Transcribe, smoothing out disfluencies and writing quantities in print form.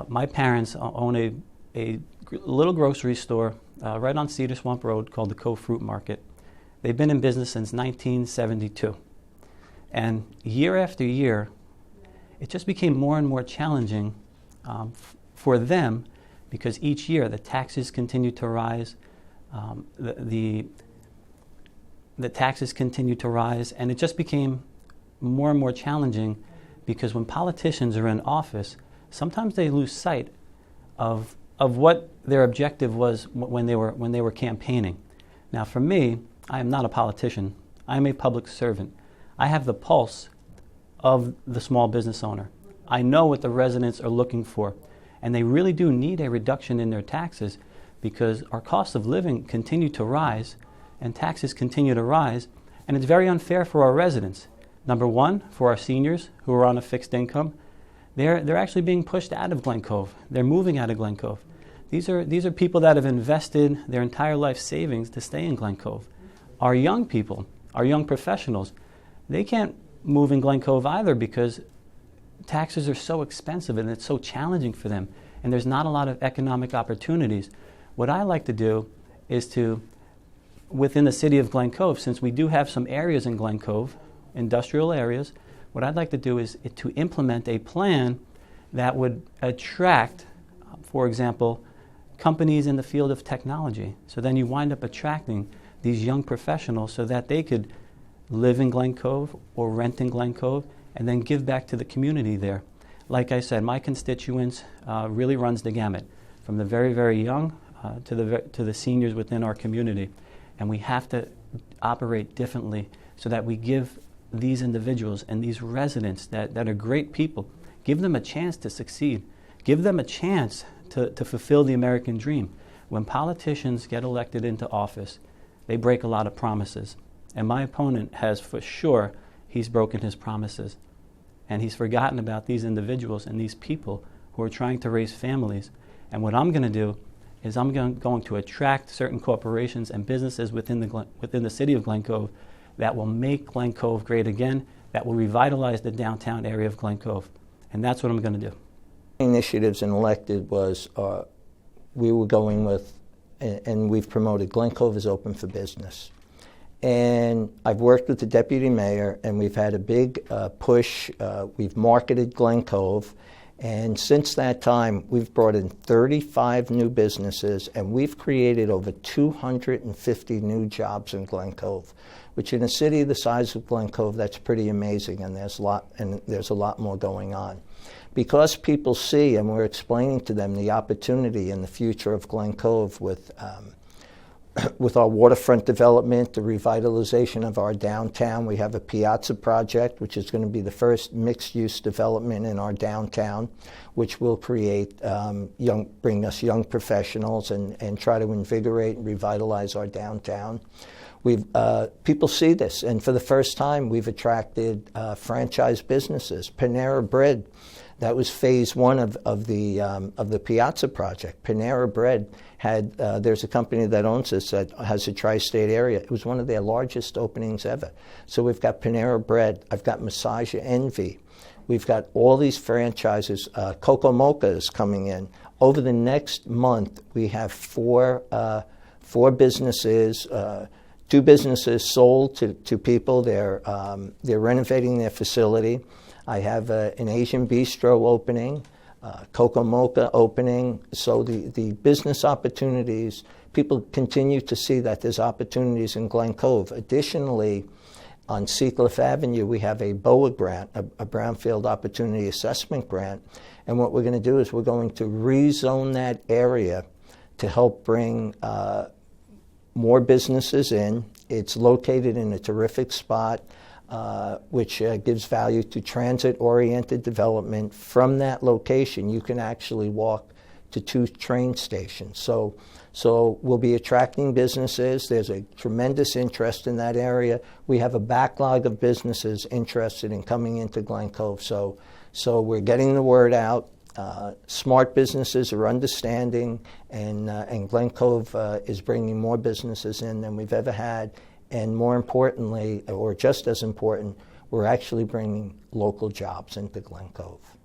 My parents own a little grocery store right on Cedar Swamp Road called the Cove Fruit Market. They've been in business since 1972. And year after year, it just became more and more challenging for them because each year the taxes continued to rise, the taxes continued to rise, and it just became more and more challenging because when politicians are in office, sometimes they lose sight of what their objective was when they were campaigning. Now, for me, I am not a politician. I am a public servant. I have the pulse of the small business owner. I know what the residents are looking for, and they really do need a reduction in their taxes because our costs of living continue to rise and taxes continue to rise, and it's very unfair for our residents. Number one, for our seniors who are on a fixed income, they're actually being pushed out of Glen Cove. They're moving out of Glen Cove. These are people that have invested their entire life savings to stay in Glen Cove. Our young people, our young professionals, they can't move in Glen Cove either because taxes are so expensive and it's so challenging for them, and there's not a lot of economic opportunities. What I like to do is to, within the city of Glen Cove, since we do have some areas in Glen Cove, industrial areas, what I'd like to do is to implement a plan that would attract, for example, companies in the field of technology. So then you wind up attracting these young professionals so that they could live in Glen Cove or rent in Glen Cove and then give back to the community there. Like I said, my constituents really runs the gamut, from the very, very young to the seniors within our community. And we have to operate differently so that we give these individuals and these residents that are great people, give them a chance to succeed. Give them a chance to fulfill the American dream. When politicians get elected into office, they break a lot of promises. And my opponent has, for sure, he's broken his promises. And he's forgotten about these individuals and these people who are trying to raise families. And what I'm going to do is I'm going to attract certain corporations and businesses within the city of Glen Cove that will make Glen Cove great again, that will revitalize the downtown area of Glen Cove. And that's what I'm going to do. Initiatives and elected was we were going with, and we've promoted, Glen Cove is open for business. And I've worked with the deputy mayor, and we've had a big push. We've marketed Glen Cove, and since that time, we've brought in 35 new businesses, and we've created over 250 new jobs in Glen Cove, which in a city the size of Glen Cove, that's pretty amazing, and there's a lot more going on. Because people see, and we're explaining to them the opportunity and the future of Glen Cove with our waterfront development, the revitalization of our downtown. We have a piazza project, which is going to be the first mixed-use development in our downtown, which will create bring us young professionals and try to invigorate and revitalize our downtown. People see this, and for the first time, we've attracted franchise businesses. Panera Bread, that was phase one of the Piazza project. Panera Bread had, there's a company that owns this that has a tri-state area. It was one of their largest openings ever. So we've got Panera Bread. I've got Massage Envy. We've got all these franchises. Coco Mocha is coming in. Over the next month, we have four businesses. Two businesses sold to people. They're renovating their facility. I have an Asian bistro opening, Coco Mocha opening. So the business opportunities, people continue to see that there's opportunities in Glen Cove. Additionally, on Seacliff Avenue, we have a BOA grant, a Brownfield Opportunity Assessment grant. And what we're going to do is we're going to rezone that area to help bring more businesses in. It's located in a terrific spot, which gives value to transit-oriented development. From that location, you can actually walk to 2 train stations. So we'll be attracting businesses. There's a tremendous interest in that area. We have a backlog of businesses interested in coming into Glen Cove. So we're getting the word out. Smart businesses are understanding, and Glen Cove is bringing more businesses in than we've ever had. And more importantly, or just as important, we're actually bringing local jobs into Glen Cove.